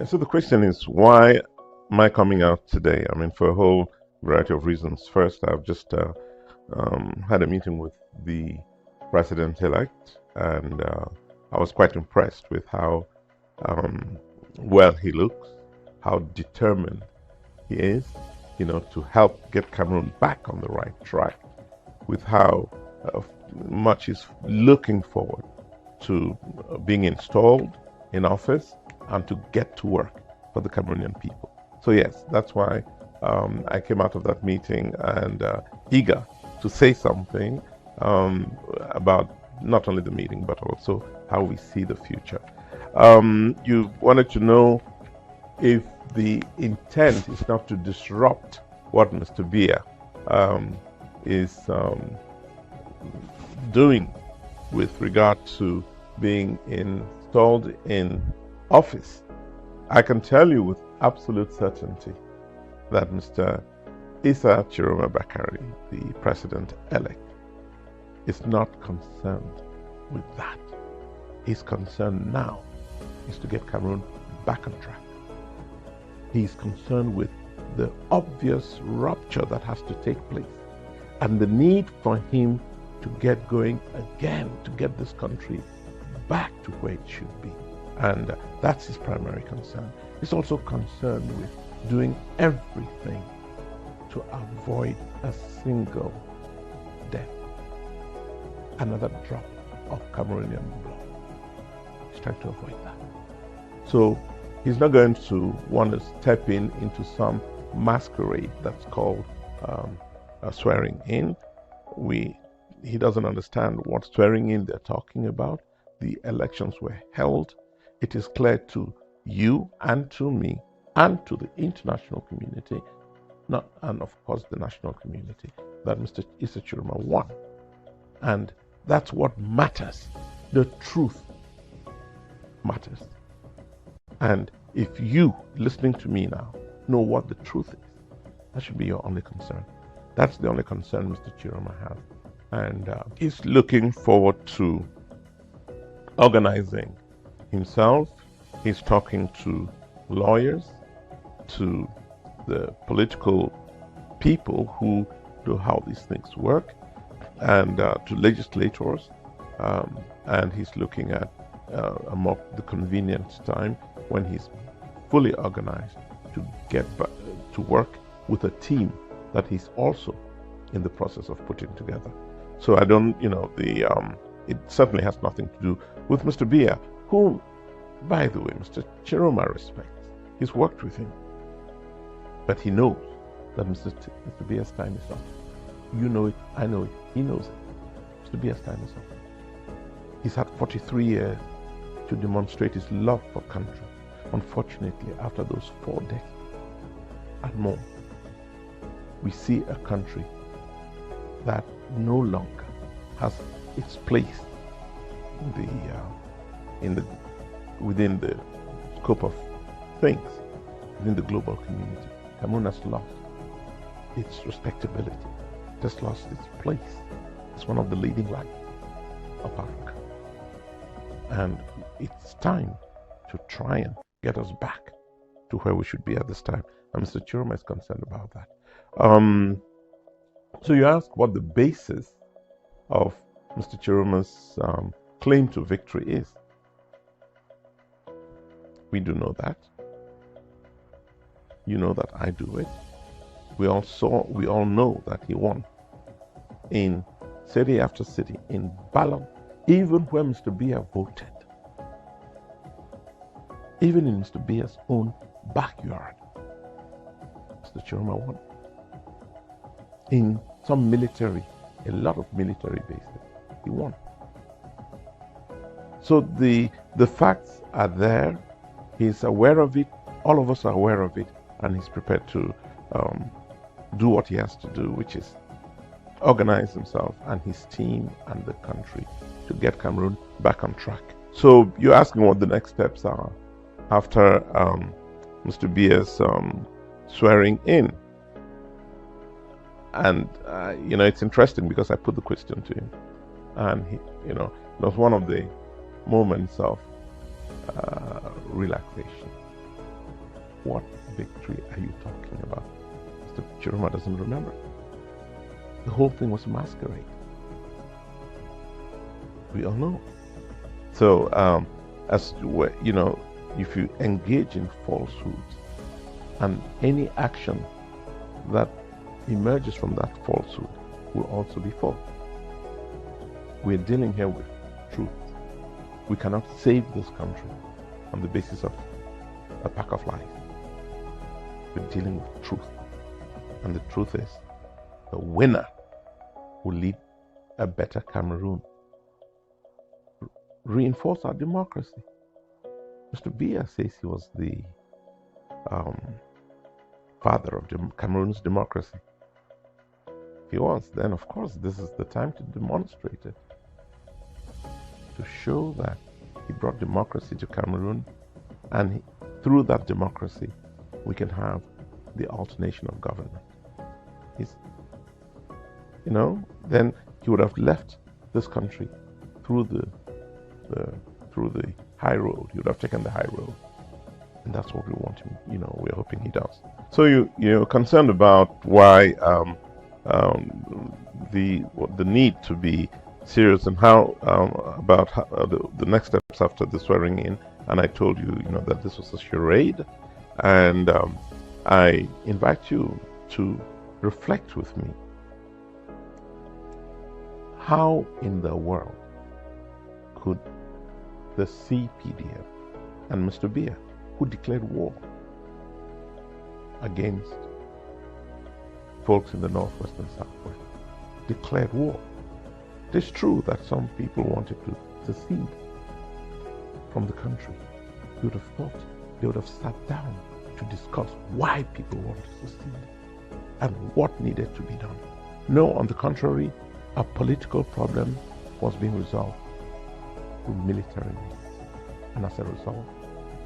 So the question is, why am I coming out today? I mean, for a whole variety of reasons. First, I've just had a meeting with the president-elect, and I was quite impressed with how well he looks, how determined he is, to help get Cameroon back on the right track, with how much he's looking forward to being installed in office and to get to work for the Cameroonian people. So yes, that's why I came out of that meeting and eager to say something about not only the meeting but also how we see the future. You wanted to know if the intent is not to disrupt what Mr. Biya is doing with regard to being installed in office. I can tell you with absolute certainty that Mr. Issa Tchiroma Bakary, the president-elect, is not concerned with that. His concern now is to get Cameroon back on track. He's concerned with the obvious rupture that has to take place and the need for him to get going again, to get this country back to where it should be. And that's his primary concern. He's also concerned with doing everything to avoid a single death, another drop of Cameroonian blood. He's trying to avoid that. So he's not going to want to step into some masquerade that's called a swearing in. He doesn't understand what swearing in they're talking about. The elections were held. It is clear to you and to me and to the international community, and of course the national community, that Mr. Issa Tchiroma won. And that's what matters. The truth matters. And if you, listening to me now, know what the truth is, that should be your only concern. That's the only concern Mr. Tchiroma has. And he's looking forward to organizing himself. He's talking to lawyers, to the political people who know how these things work, and to legislators. And he's looking at the convenient time when he's fully organized to get back to work with a team that he's also in the process of putting together. So I don't, it certainly has nothing to do with Mr. Biya, who, by the way, Mr. Tchiroma respects. He's worked with him. But he knows that Mr. Biya's time is up. You know it, I know it, he knows it. Mr. Biya's time is up. He's had 43 years to demonstrate his love for country. Unfortunately, after those 4 decades and more, we see a country that no longer has its place within the scope of things, within the global community. Cameroon has lost its respectability. It has lost its place as one of the leading lights of Africa. And it's time to try and get us back to where we should be at this time. And Mr. Tchiroma is concerned about that. So you ask what the basis of Mr. Tchiroma's claim to victory is. We do know that. You know that I do it. We all know that he won in city after city, in ballot, even where Mr. Biya voted. Even in Mr. Biya's own backyard, Mr. Tchiroma won. In some a lot of military bases, he won. So the facts are there. He's aware of it. All of us are aware of it, and he's prepared to do what he has to do, which is organize himself and his team and the country to get Cameroon back on track. So you're asking what the next steps are after Mr. Biya's swearing in. And it's interesting because I put the question to him, and it was one of the moments of relaxation. What victory are you talking about? Mr. Tchiroma doesn't remember. The whole thing was a masquerade. We all know. So, as you know, if you engage in falsehoods, and any action that emerges from that falsehood will also be false. We're dealing here with truth. We cannot save this country on the basis of a pack of lies. We're dealing with truth. And the truth is, the winner will lead a better Cameroon. Reinforce our democracy. Mr. Biya says he was the father of Cameroon's democracy. If he was, then of course this is the time to demonstrate it. To show that he brought democracy to Cameroon, and through that democracy we can have the alternation of government. Then he would have left this country through the high road. He would have taken the high road, and that's what we want him. We're hoping he does. So you're concerned about why the need to be serious and how about the next steps after the swearing in. And I told you, that this was a charade, and I invite you to reflect with me. How in the world could the CPDF and Mr. Biya, who declared war against folks in the Northwest and Southwest, declared war? It is true that some people wanted to secede from the country. You would have thought they would have sat down to discuss why people wanted to secede and what needed to be done. No, on the contrary, a political problem was being resolved through military means. And as a result,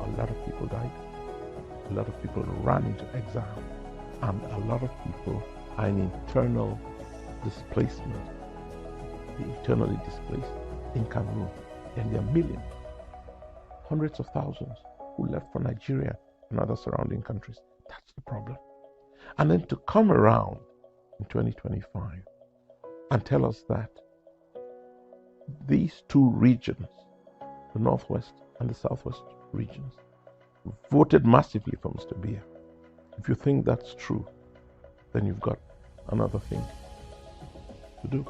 a lot of people died. A lot of people ran into exile. And a lot of people are in internal displacement. The internally displaced in Cameroon. And there are millions, hundreds of thousands who left for Nigeria and other surrounding countries. That's the problem. And then to come around in 2025 and tell us that these two regions, the Northwest and the Southwest regions, voted massively for Mr. Biya. If you think that's true, then you've got another thing to do.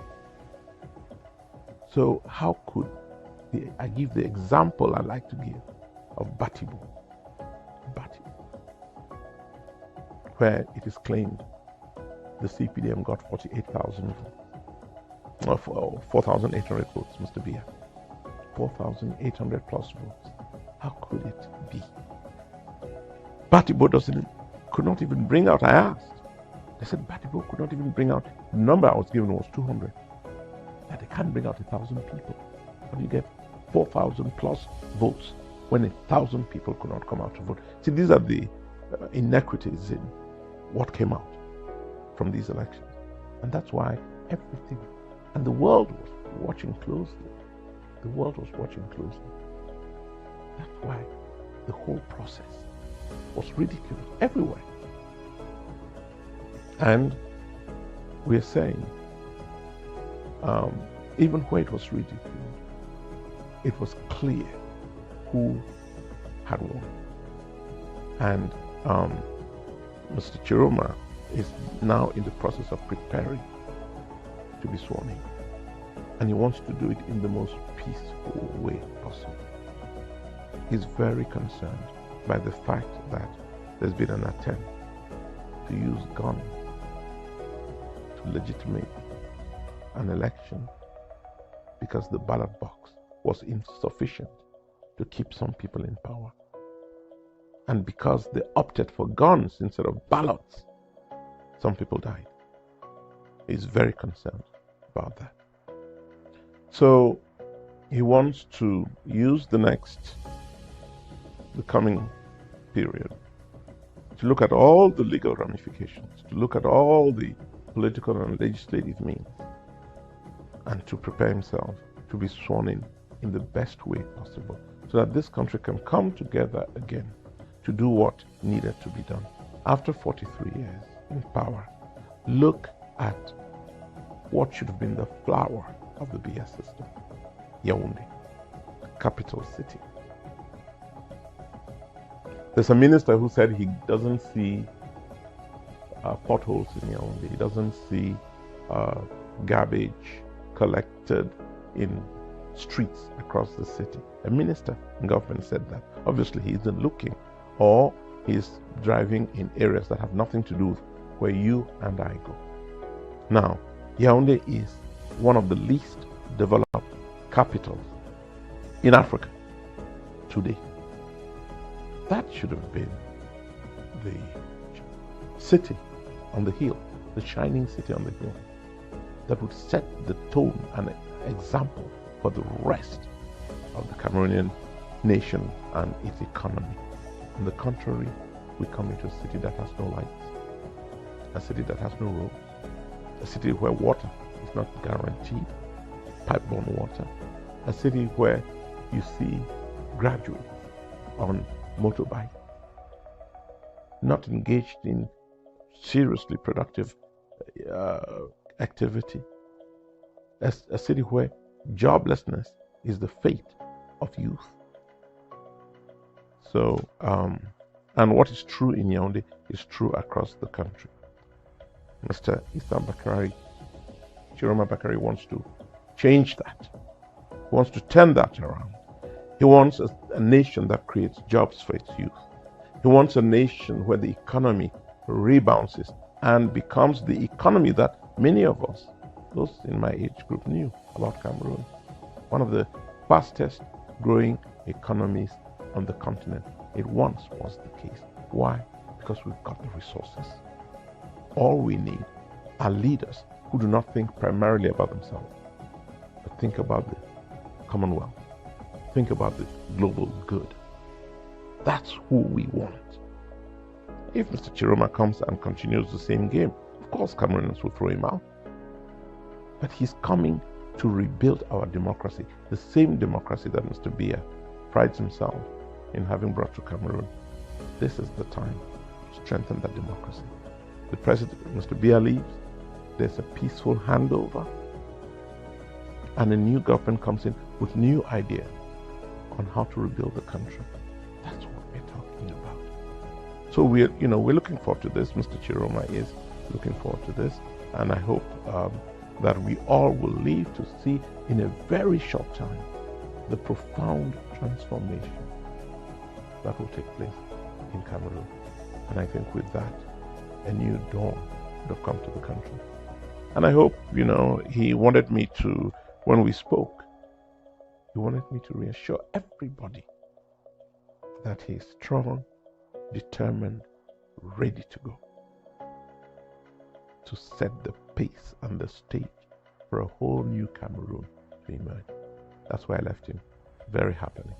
So how could I give the example I like to give of Batibo, where it is claimed the CPDM got 48,000 votes. 4,800 votes, Mr. Biya. 4,800 plus votes. How could it be? Batibo could not even bring out, I asked. They said Batibo could not even bring out, the number I was given was 200. That they can't bring out 1,000 people. How do you get 4,000 plus votes when 1,000 people could not come out to vote? See, these are the inequities in what came out from these elections. And that's why everything, and the world was watching closely. The world was watching closely. That's why the whole process was ridiculed everywhere. And we're saying, even where it was ridiculed, it was clear who had won. And Mr. Tchiroma is now in the process of preparing to be sworn in. And he wants to do it in the most peaceful way possible. He's very concerned by the fact that there's been an attempt to use guns to legitimate an election because the ballot box was insufficient to keep some people in power. And because they opted for guns instead of ballots, some people died. He's very concerned about that. So he wants to use the coming period to look at all the legal ramifications, to look at all the political and legislative means, and to prepare himself to be sworn in the best way possible, so that this country can come together again to do what needed to be done. After 43 years in power, look at what should have been the flower of the BS system. Yaoundé, capital city. There's a minister who said he doesn't see potholes in Yaoundé. He doesn't see garbage collected in streets across the city. A minister in government said that. Obviously, he isn't looking, or he's driving in areas that have nothing to do with where you and I go. Now, Yaoundé is one of the least developed capitals in Africa today. That should have been the city on the hill, the shining city on the hill, that would set the tone and example for the rest of the Cameroonian nation and its economy. On the contrary, we come into a city that has no lights, a city that has no roads, a city where water is not guaranteed, pipe-borne water, a city where you see graduates on motorbike, not engaged in seriously productive activity, a city where joblessness is the fate of youth. So, and what is true in Yaoundé is true across the country. Mr. Issa Tchiroma Bakary wants to change that. He wants to turn that around. He wants a nation that creates jobs for its youth. He wants a nation where the economy rebounds and becomes the economy that many of us, those in my age group, knew about Cameroon. One of the fastest growing economies on the continent. It once was the case. Why? Because we've got the resources. All we need are leaders who do not think primarily about themselves, but think about the Commonwealth. Think about the global good. That's who we want. If Mr. Tchiroma comes and continues the same game, of course Cameroonians will throw him out. But he's coming to rebuild our democracy, the same democracy that Mr. Biya prides himself in having brought to Cameroon. This is the time to strengthen that democracy. The president, Mr. Biya, leaves. There's a peaceful handover, and a new government comes in with new ideas on how to rebuild the country. That's what we're talking about. So we're looking forward to this. Mr. Tchiroma is looking forward to this, and I hope that we all will live to see in a very short time the profound transformation that will take place in Cameroon. And I think with that, a new dawn would have come to the country. And I hope, he wanted me to, when we spoke, he wanted me to reassure everybody that he's strong, determined, ready to go to set the pace and the stage for a whole new Cameroon to emerge. That's why I left him very happily.